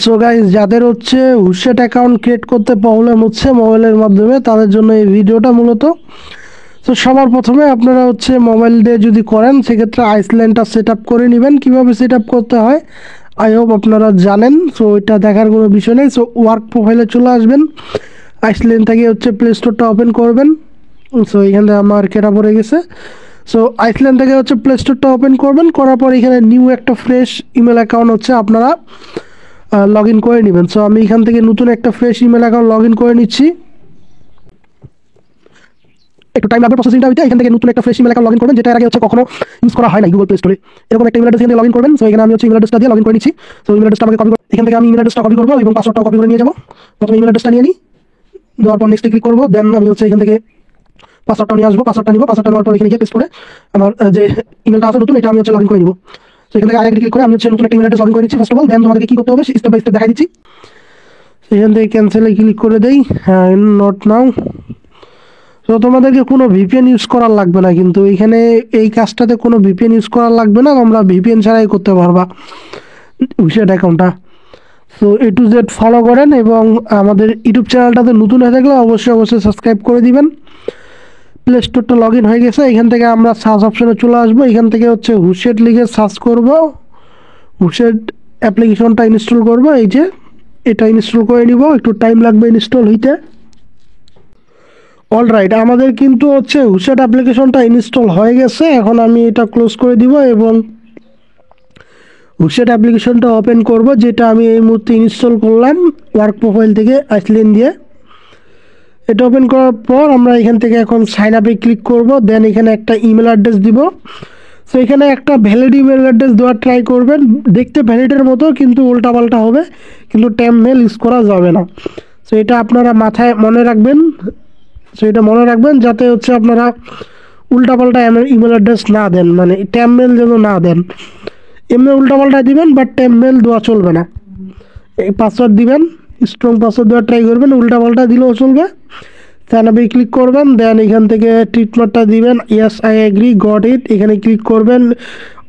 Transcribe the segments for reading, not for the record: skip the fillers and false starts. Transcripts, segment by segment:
So guys, যাদের হচ্ছে হুশেট account create করতে প্রবলেম হচ্ছে মোবাইলের মাধ্যমে, তাদের জন্য এই ভিডিওটা মূলত। তো সবার প্রথমে আপনারা হচ্ছে মোবাইল দিয়ে যদি করেন, সেক্ষেত্রে আইসল্যান্ডটা সেট আপ করে নেবেন। কীভাবে সেট আপ করতে হয় আই হোপ আপনারা জানেন। সো এটা দেখার কোনো বিষয় নেই। সো ওয়ার্ক প্রোফাইলে চলে আসবেন, আইসল্যান্ড থেকে হচ্ছে প্লে স্টোরটা ওপেন করবেন। সো এখানে আমার কেটা পড়ে গেছে। সো আইসল্যান্ড থেকে হচ্ছে প্লে স্টোরটা ওপেন করবেন, করার পর এখানে নিউ একটা ফ্রেশ ইমেল অ্যাকাউন্ট হচ্ছে আপনারা লগ ইন করে নেবেন। সো আমি এখান থেকে নতুন একটা fresh email account log in করে নিচ্ছি। একটু টাইম লাগবে প্রসেসিংটা হইতে। এখান থেকে নতুন একটা fresh email account log in করবেন, যেটা এর আগে হচ্ছে কখনো ইউজ করা হয় না গুগল প্লে স্টোরে। এরকম একটা ইমেল অ্যাড্রেস দিয়ে লগ ইন করবেন। সো এখানে আমি হচ্ছে ইমেল অ্যাড্রেসটা দিয়ে লগ ইন করে নিচ্ছি। সো ইমেল অ্যাড্রেসটা আমাকে কপি করে এখান থেকে আমি ইমেল অ্যাড্রেসটা কপি করবো এবং পাসওয়ার্ডটাও কপি করে নিয়ে যাবো। প্রথমে ইমেল অ্যাড্রেসটা নিয়ে নিই, দেওয়ার পর নেক্সটে ক্লিক করবো। দেন আমি হচ্ছে এখান থেকে পাসওয়ার্ডটা নিয়ে আসবো। পাসওয়ার্ডটা নিবো, পাসওয়ার্ডটা নেওয়ার পর এখানে গিয়ে পেস্ট করে আমার যে ইমেলটা আছে নতুন, এটা আমি হচ্ছে লগ ইন করে নিবো। তো এখান থেকে আগে ক্লিক করে আমি হচ্ছে নতুন একটা ইমেল অ্যাড্রেস লগ ইন করে নিচ্ছি ফার্স্ট অফ অল। দেন তোমাদেরকে কি করতে হবে স্টেপ বাই স্টেপ দেখাই দিচ্ছি। এখান থেকে ক্যান্সেলে ক্লিক করে দেই, হ্যাঁ নট নাও। তো তোমাদেরকে কোনো ভিপিএন ইউজ করার লাগবে না, কিন্তু এখানে এই কাজটাতে কোনো ভিপিএন ইউজ করার লাগবে না, তোমরা ভিপিএন ছাড়াই করতে পারবা উইশেট অ্যাকাউন্টটা। So A to Z follow করেন এবং আমাদের ইউটিউব চ্যানেলটাতে নতুন হয়ে থাকলে অবশ্যই সাবস্ক্রাইব করে দিবেন। প্লে স্টোরটা লগ ইন হয়ে গেছে। এখান থেকে আমরা সার্চ অপশনে চলে আসবো। এখান থেকে হচ্ছে হুশেট লিখে সার্চ করব, হুশেট অ্যাপ্লিকেশনটা ইনস্টল করব। এই যে এটা ইনস্টল করে নিব, একটু টাইম লাগবে ইনস্টল হইতে। অলরাইট, আমাদের কিন্তু হচ্ছে হুশেট অ্যাপ্লিকেশনটা ইনস্টল হয়ে গেছে। এখন আমি এটা ক্লোজ করে দিব এবং হুশেট অ্যাপ্লিকেশনটা ওপেন করব, যেটা আমি এই মুহূর্তে ইনস্টল করলাম ওয়ার্ক প্রোফাইল থেকে আইসল্যান্ড দিয়ে। এটা ওপেন করার পর আমরা এখান থেকে এখন সাইন আপে ক্লিক করব। দেন এখানে একটা ইমেল অ্যাড্রেস দিব। সো এখানে একটা ভ্যালিড ইমেল অ্যাড্রেস দেওয়ার ট্রাই করবেন। দেখতে ভ্যালিডের মতো, কিন্তু উল্টাপাল্টা হবে, কিন্তু ট্যাম মেল ইউজ করা যাবে না। সো এটা আপনারা মাথায় মনে রাখবেন। সো এটা মনে রাখবেন যাতে হচ্ছে আপনারা উল্টাপাল্টা ইমেল অ্যাড্রেস না দেন, মানে ট্যাম মেল যেন না দেন। এমনি উল্টাপাল্টা দিবেন, বাট ট্যাম মেল দেওয়া চলবে না। এই পাসওয়ার্ড দিবেন, স্ট্রং পাসওয়ার্ড দেওয়ার ট্রাই করবেন, উল্টাপাল্টা দিলেও চলবে। সাইন আপে ক্লিক করবেন। দেন এখান থেকে ট্রিটমেন্টটা দিবেন, yes I agree got it. এখানে ক্লিক করবেন,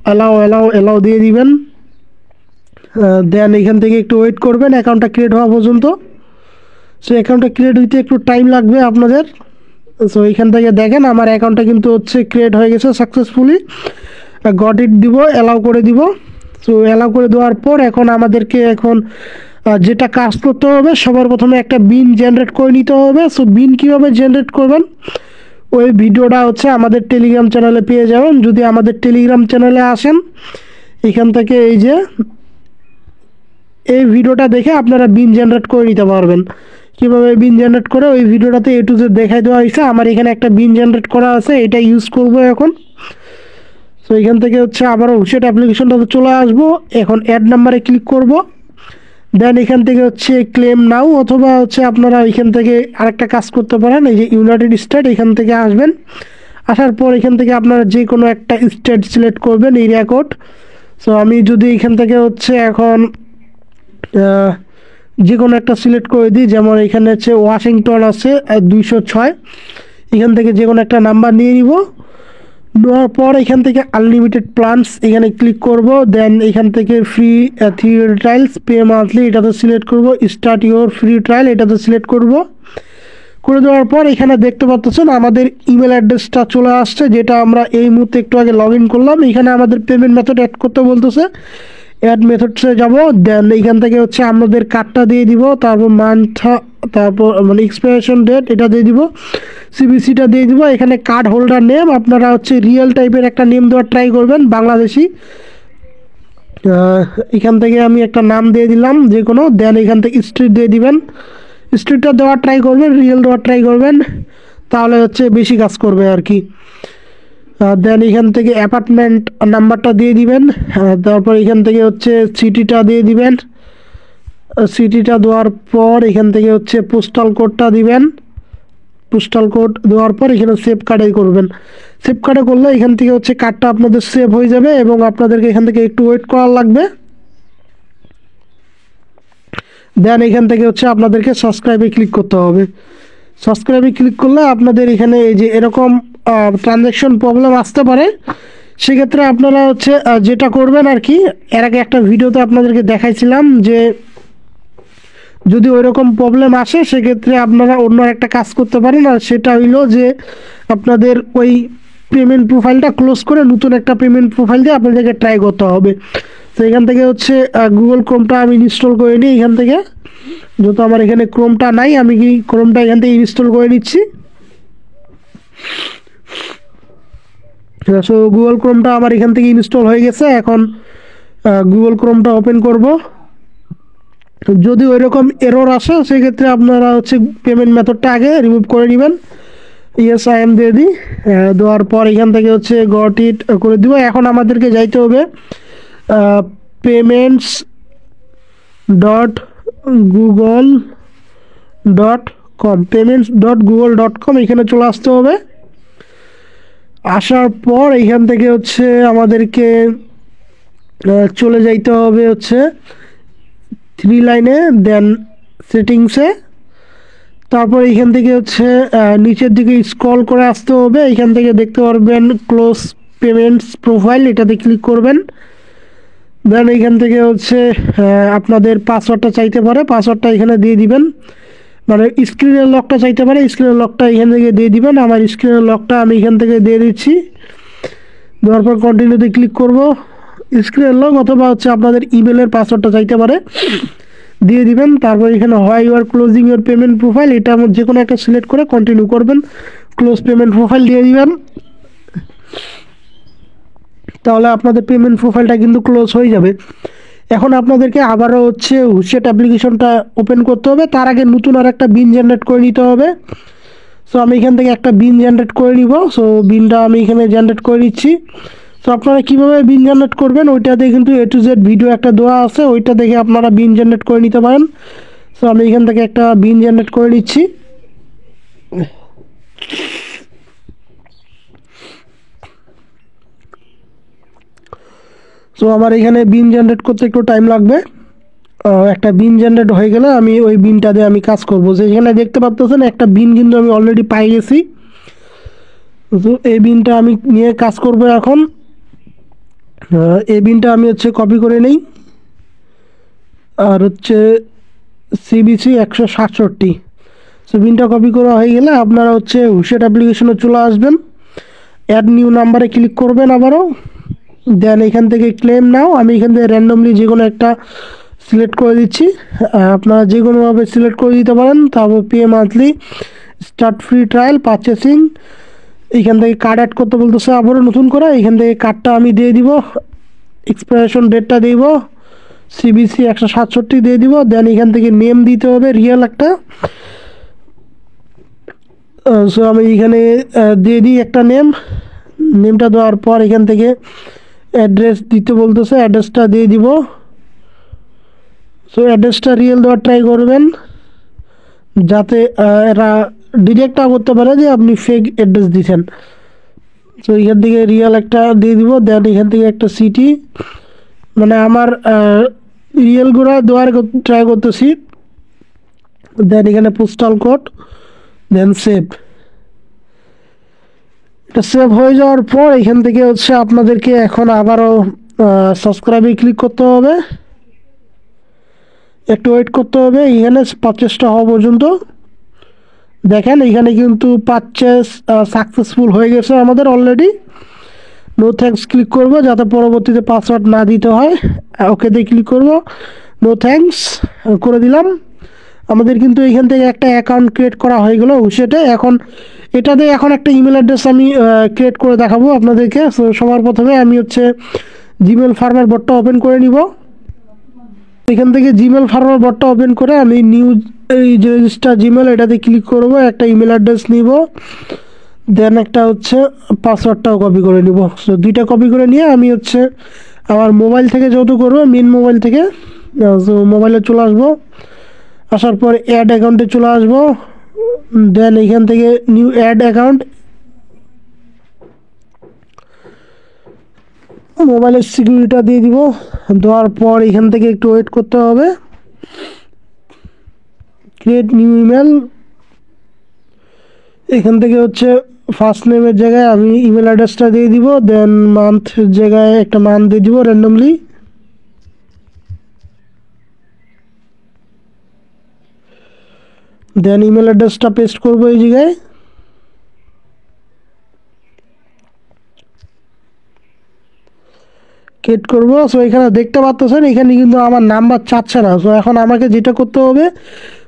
অ্যালাও দিয়ে দিবেন। দেন এখান থেকে একটু ওয়েট করবেন অ্যাকাউন্টটা ক্রিয়েট হওয়া পর্যন্ত। সো অ্যাকাউন্টটা ক্রিয়েট হইতে একটু টাইম লাগবে আপনাদের। সো এখান থেকে দেখেন আমার অ্যাকাউন্টটা কিন্তু হচ্ছে ক্রিয়েট হয়ে গেছে সাকসেসফুলি। গট ইট দিব, অ্যালাউ করে দিব। সো অ্যালাউ করে দেওয়ার পর এখন আমাদেরকে যেটা কাজ করতে হবে, সবার প্রথমে একটা বিন জেনারেট করে নিতে হবে। সো বিন কীভাবে জেনারেট করবেন ওই ভিডিওটা হচ্ছে আমাদের টেলিগ্রাম চ্যানেলে পেয়ে যাবেন। যদি আমাদের টেলিগ্রাম চ্যানেলে আসেন, এখান থেকে এই ভিডিওটা দেখে আপনারা বিন জেনারেট করে নিতে পারবেন। কীভাবে বিন জেনারেট করে ওই ভিডিওটাতে এ টু জেড দেখাই দেওয়া হয়েছে। আমার এখানে একটা বিন জেনারেট করা আছে, এটা ইউজ করবো এখন। সো এখান থেকে হচ্ছে আবারও হুশেট অ্যাপ্লিকেশনটাতে চলে আসবো। এখন অ্যাড নাম্বারে ক্লিক করব। দেন এখান থেকে হচ্ছে ক্লেম নাও, অথবা হচ্ছে আপনারা এখান থেকে আরেকটা কাজ করতে পারেন। এই যে ইউনাইটেড স্টেট, এখান থেকে আসবেন। আসার পর এখান থেকে আপনারা যে কোনো একটা স্টেট সিলেক্ট করবেন, এরিয়া কোড। সো আমি যদি এখান থেকে হচ্ছে এখন যে কোনো একটা সিলেক্ট করে দিই, যেমন এখানে হচ্ছে ওয়াশিংটন আছে 206। এখান থেকে যে কোনো একটা নাম্বার নিয়ে নিব। নেওয়ার পর এখান থেকে আনলিমিটেড প্ল্যানস এখানে ক্লিক করব। দেন এখান থেকে ফ্রি 3 ট্রায়ালস পে মান্থলি এটাতে সিলেক্ট করব। স্টার্ট ইউর ফ্রি ট্রায়াল এটাতে সিলেক্ট করব। করে দেওয়ার পর এখানে দেখতে পাচ্ছেন আমাদের ইমেল অ্যাড্রেসটা চলে আসছে, যেটা আমরা এই মুহূর্তে একটু আগে লগ ইন করলাম। এখানে আমাদের পেমেন্ট মেথড অ্যাড করতে বলতেছে, অ্যাড মেথডসে যাব। দেন এখান থেকে হচ্ছে আমাদের কার্ডটা দিয়ে দিব, তারপর মান্থ, তারপর মানে এক্সপায়ারেশন ডেট এটা দিয়ে দিব, সিবিসিটা দিয়ে দিব। এখানে কার্ড হোল্ডার নেম আপনারা হচ্ছে রিয়েল টাইপের একটা নেম দেওয়ার ট্রাই করবেন, বাংলাদেশি। এখান থেকে আমি একটা নাম দিয়ে দিলাম যে কোনো। দেন এখান থেকে স্ট্রিট দিয়ে দিবেন, স্ট্রিটটা দেওয়ার ট্রাই করবেন, রিয়েল দেওয়ার ট্রাই করবেন, তাহলে হচ্ছে বেশি কাজ করবে আর কি। দেন এখান থেকে অ্যাপার্টমেন্ট নাম্বারটা দিয়ে দিবেন। তারপর এখান থেকে হচ্ছে সিটিটা দিয়ে দিবেন। সিটিটা দেওয়ার পর এখান থেকে হচ্ছে পোস্টাল কোডটা দিবেন। পোস্টাল কোড দেওয়ার পর এখানে সেভ কার্ডে করবেন। সেভ কার্ডে করলে এখান থেকে হচ্ছে কার্ডটা আপনাদের সেভ হয়ে যাবে এবং আপনাদেরকে এখান থেকে একটু ওয়েট করার লাগবে। দেন এখান থেকে হচ্ছে আপনাদেরকে সাবস্ক্রাইবে ক্লিক করতে হবে। সাবস্ক্রাইবে ক্লিক করলে আপনাদের এখানে এই যে এরকম ট্রানজ্যাকশন প্রবলেম আসতে পারে। সেক্ষেত্রে আপনারা হচ্ছে যেটা করবেন আর কি, এর আগে একটা ভিডিওতে আপনাদেরকে দেখাইছিলাম যে যদি ওই রকম প্রবলেম আসে সেক্ষেত্রে আপনারা অন্য একটা কাজ করতে পারেন, আর সেটা হইলো যে আপনাদের ওই পেমেন্ট প্রোফাইলটা ক্লোজ করে নতুন একটা পেমেন্ট প্রোফাইল দিয়ে আপনাদেরকে ট্রাই করতে হবে। তো এখান থেকে হচ্ছে গুগল ক্রোমটা আমি ইনস্টল করে নিই এখান থেকে, যেহেতু আমার এখানে ক্রোমটা নাই আমি কি ক্রোমটা এখান থেকে ইনস্টল করে নিচ্ছি। সো গুগল ক্রোমটা আমার এখান থেকে ইনস্টল হয়ে গেছে। এখন গুগল ক্রোমটা ওপেন করব। যদি ওই রকম এরর আসে সেক্ষেত্রে আপনারা হচ্ছে পেমেন্ট মেথডটা আগে রিমুভ করে নেবেন। ইয়েস আই এম দিয়ে দিই, দেওয়ার পর এখান থেকে হচ্ছে গট ইট করে দিব। এখন আমাদেরকে যাইতে হবে payments dot Google dot com, payments dot Google dot com এখানে চলে আসতে হবে। আসার পর এইখান থেকে হচ্ছে আমাদেরকে চলে যাইতে হবে হচ্ছে 3 লাইনে, দেন সেটিংসে। তারপর এইখান থেকে হচ্ছে নিচের দিকে স্ক্রল করে আসতে হবে। এইখান থেকে দেখতে পারবেন ক্লোজ পেমেন্টস প্রোফাইল, এটাতে ক্লিক করবেন। দেন এইখান থেকে হচ্ছে আপনাদের পাসওয়ার্ডটা চাইতে পারে, পাসওয়ার্ডটা এখানে দিয়ে দিবেন। মানে স্ক্রিনের লকটা চাইতে পারে, স্ক্রিনের লকটা এখান থেকে দিয়ে দিবেন। আমার স্ক্রিনের লকটা আমি এখান থেকে দিয়ে দিচ্ছি। দেওয়ার পর কন্টিনিউতে ক্লিক করব। স্ক্রিনের লক অথবা হচ্ছে আপনাদের ইমেলের পাসওয়ার্ডটা চাইতে পারে, দিয়ে দিবেন। তারপর এখানে হয় you are closing your payment profile, এটা যে কোনো একটা সিলেক্ট করে কন্টিনিউ করবেন। ক্লোজ পেমেন্ট প্রোফাইল দিয়ে দিবেন, তাহলে আপনাদের পেমেন্ট প্রোফাইলটা কিন্তু ক্লোজ হয়ে যাবে। এখন আপনাদেরকে আবারও হচ্ছে হুশেট অ্যাপ্লিকেশনটা ওপেন করতে হবে। তার আগে নতুন আর একটা বিন জেনারেট করে নিতে হবে। সো আমি এখান থেকে একটা বিন জেনারেট করে নিব। সো বিনটা আমি এখানে জেনারেট করে নিচ্ছি। সো আপনারা কীভাবে বিন জেনারেট করবেন ওইটাতে কিন্তু A to Z ভিডিও একটা দেওয়া আছে, ওইটা দেখে আপনারা বিন জেনারেট করে নিতে পারেন। সো আমি এখান থেকে একটা বিন জেনারেট করে নিচ্ছি। সো আমার এখানে বিন জেনারেট করতে একটু টাইম লাগবে। একটা বিন জেনারেট হয়ে গেলে আমি ওই বিনটা দিয়ে আমি কাজ করব। যে এখানে দেখতে পাচ্ছেন একটা বিন কিন্তু আমি অলরেডি পাই গেছি। তো এই বিনটা আমি নিয়ে কাজ করব এখন। এই বিনটা আমি হচ্ছে কপি করে নেই, আর হচ্ছে CBC 167। সো বিনটা কপি করা হয়ে গেলে আপনারা হচ্ছে হুশেট অ্যাপ্লিকেশনে চলে আসবেন। অ্যাড নিউ নাম্বারে ক্লিক করবেন আবারও। দেন এখান থেকে ক্লেম নাও, আমি এখান থেকে র্যান্ডমলি যে কোনো একটা সিলেক্ট করে দিচ্ছি। আপনারা যে কোনোভাবে সিলেক্ট করে দিতে পারেন। তারপর pay monthly, start free trial, purchasing. এইখান থেকে কার্ড অ্যাড করতে বলতেছে আবারও নতুন করে। এইখান থেকে কার্ডটা আমি দিয়ে দিব, এক্সপায়ারেশন ডেটটা দিব, CBC 167 দিয়ে দিব। দেন এখান থেকে নেম দিতে হবে রিয়েল একটা। সো আমি এখানে দিয়ে দিই একটা নেমটা দেওয়ার পর এখান থেকে অ্যাড্রেস দিতে বলতেছে, অ্যাড্রেসটা দিয়ে দিব। সো অ্যাড্রেসটা রিয়েল দেওয়ার ট্রাই করবেন, যাতে এরা ডিটেক্ট না করতে পারে যে আপনি ফেক অ্যাড্রেস দিচ্ছেন। সো এখান থেকে রিয়েল একটা দিয়ে দিব। দেন এখান থেকে একটা সিটি, মানে আমার রিয়েলগুলো দেওয়ার ট্রাই করতেছি। দেন এখানে পোস্টাল কোড, দেন সেভ। এটা সেভ হয়ে যাওয়ার পর এখান থেকে হচ্ছে আপনাদেরকে এখন আবারও সাবস্ক্রাইবে ক্লিক করতে হবে, একটু ওয়েট করতে হবে এখানে পারচেসটা হওয়া পর্যন্ত। দেখেন এখানে কিন্তু পারচেস সাকসেসফুল হয়ে গেছে আমাদের অলরেডি। নো থ্যাঙ্কস ক্লিক করব যাতে পরবর্তীতে পাসওয়ার্ড না দিতে হয়। ওকেতে ক্লিক করব, নো থ্যাঙ্কস করে দিলাম। আমাদের কিন্তু এখান থেকে একটা অ্যাকাউন্ট ক্রিয়েট করা হয়ে গেল হুশেটে। এখন এটাতে এখন একটা ইমেল অ্যাড্রেস আমি ক্রিয়েট করে দেখাবো আপনাদেরকে। সো সবার প্রথমে আমি হচ্ছে জিমেল ফার্মার বটটা ওপেন করে নিব। এখান থেকে জিমেল ফার্মার বটটা ওপেন করে আমি নিউ এই যে রেজিস্টার জিমেল এটাতে ক্লিক করব, একটা ইমেল অ্যাড্রেস নিব, দেন একটা হচ্ছে পাসওয়ার্ডটাও কপি করে নিব। সো দুইটা কপি করে নিয়ে আমি হচ্ছে আমার মোবাইল থেকে যেহেতু করবো মেন মোবাইল থেকে, সো মোবাইলে চলে আসবো। আসার পর অ্যাড অ্যাকাউন্টে চলে আসবো। দেন এখান থেকে নিউ অ্যাড অ্যাকাউন্ট, মোবাইলের সিকিউরিটিটা দিয়ে দিব। দেওয়ার পর এখান থেকে একটু ওয়েট করতে হবে। ক্রিয়েট নিউ ইমেল, এখান থেকে হচ্ছে ফার্স্ট নেমের জায়গায় আমি ইমেল অ্যাড্রেসটা দিয়ে দিব। দেন মান্থ জায়গায় একটা মান্থ দিয়ে দিব র্যান্ডমলি। দেন ইমেল অ্যাড্রেসটা পেস্ট করবো এই জায়গায়। ক্রিয়েট করবো। সো এখানে দেখতে পাচ্ছেন এখানে কিন্তু আমার নাম্বার চাচ্ছে না। সো এখন আমাকে যেটা করতে হবে,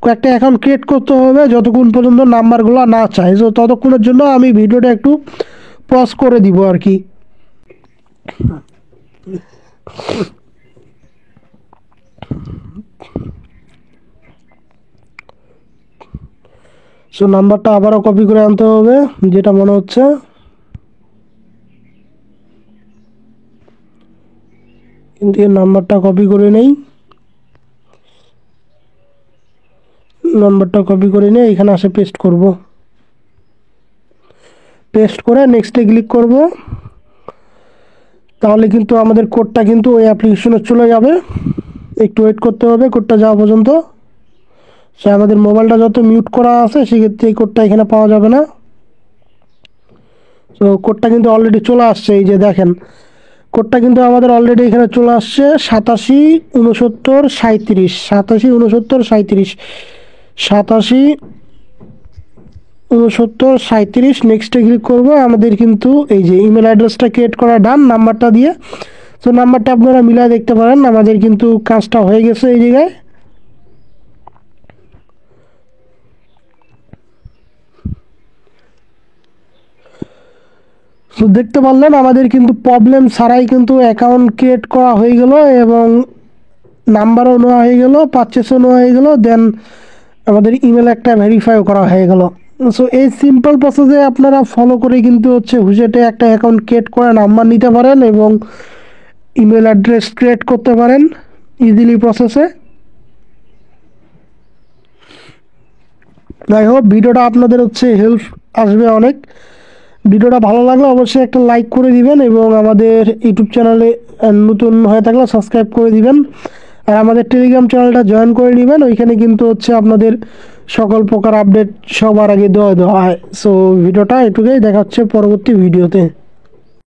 কয়েকটা অ্যাকাউন্ট ক্রিয়েট করতে হবে যতক্ষণ পর্যন্ত নাম্বারগুলো না চায়। সো ততক্ষণের জন্য আমি ভিডিওটা একটু পজ করে দিব আর কি। সো নাম্বারটা আবারও কপি করে আনতে হবে যেটা মনে হচ্ছে। কিন্তু এই নাম্বারটা কপি করে নেই, নাম্বারটা কপি করে নিয়ে এখানে আসে পেস্ট করব। পেস্ট করে নেক্সটে ক্লিক করব। তাহলে কিন্তু আমাদের কোডটা কিন্তু ওই অ্যাপ্লিকেশনে চলে যাবে। একটু ওয়েট করতে হবে কোডটা যাওয়া পর্যন্ত। সে আমাদের মোবাইলটা যত মিউট করা আছে সেক্ষেত্রে এই কোডটা এখানে পাওয়া যাবে না। তো কোডটা কিন্তু অলরেডি চলে আসছে, এই যে দেখেন কোডটা কিন্তু আমাদের অলরেডি এখানে চলে আসছে 87 69 37। 87 69 37। নেক্সটে ক্লিক করবো। আমাদের কিন্তু এই যে ইমেল অ্যাড্রেসটা ক্রিয়েট করা ডান নাম্বারটা দিয়ে। তো নাম্বারটা আপনারা মিলায় দেখতে পারেন, আমাদের কিন্তু কাজটা হয়ে গেছে এই জায়গায়। তো দেখতে পারলেন আমাদের কিন্তু প্রবলেম ছাড়াই কিন্তু অ্যাকাউন্ট ক্রিয়েট করা হয়ে গেল এবং নাম্বারও নেওয়া হয়ে গেল, পারচেসও নেওয়া হয়ে গেল, দেন আমাদের ইমেল একটা ভেরিফাইও করা হয়ে গেল। সো এই সিম্পল প্রসেসে আপনারা ফলো করে কিন্তু হচ্ছে হুজেটে একটা অ্যাকাউন্ট ক্রিয়েট করে নাম্বার নিতে পারেন এবং ইমেল অ্যাড্রেস ক্রিয়েট করতে পারেন ইজিলি প্রসেসে। যাই হোক ভিডিওটা আপনাদের হচ্ছে হেল্প আসবে অনেক। ভিডিওটা ভালো লাগলে অবশ্যই একটা লাইক করে দিবেন এবং আমাদের ইউটিউব চ্যানেলে নতুন হয়ে থাকলে সাবস্ক্রাইব করে দিবেন। আর আমাদের টেলিগ্রাম চ্যানেলটা জয়েন করে নেবেন, ওইখানে কিন্তু হচ্ছে আপনাদের সকল প্রকার আপডেট সবার আগে দেওয়া হয়। সো ভিডিওটা এটুকুই, দেখা হচ্ছে পরবর্তী ভিডিওতে।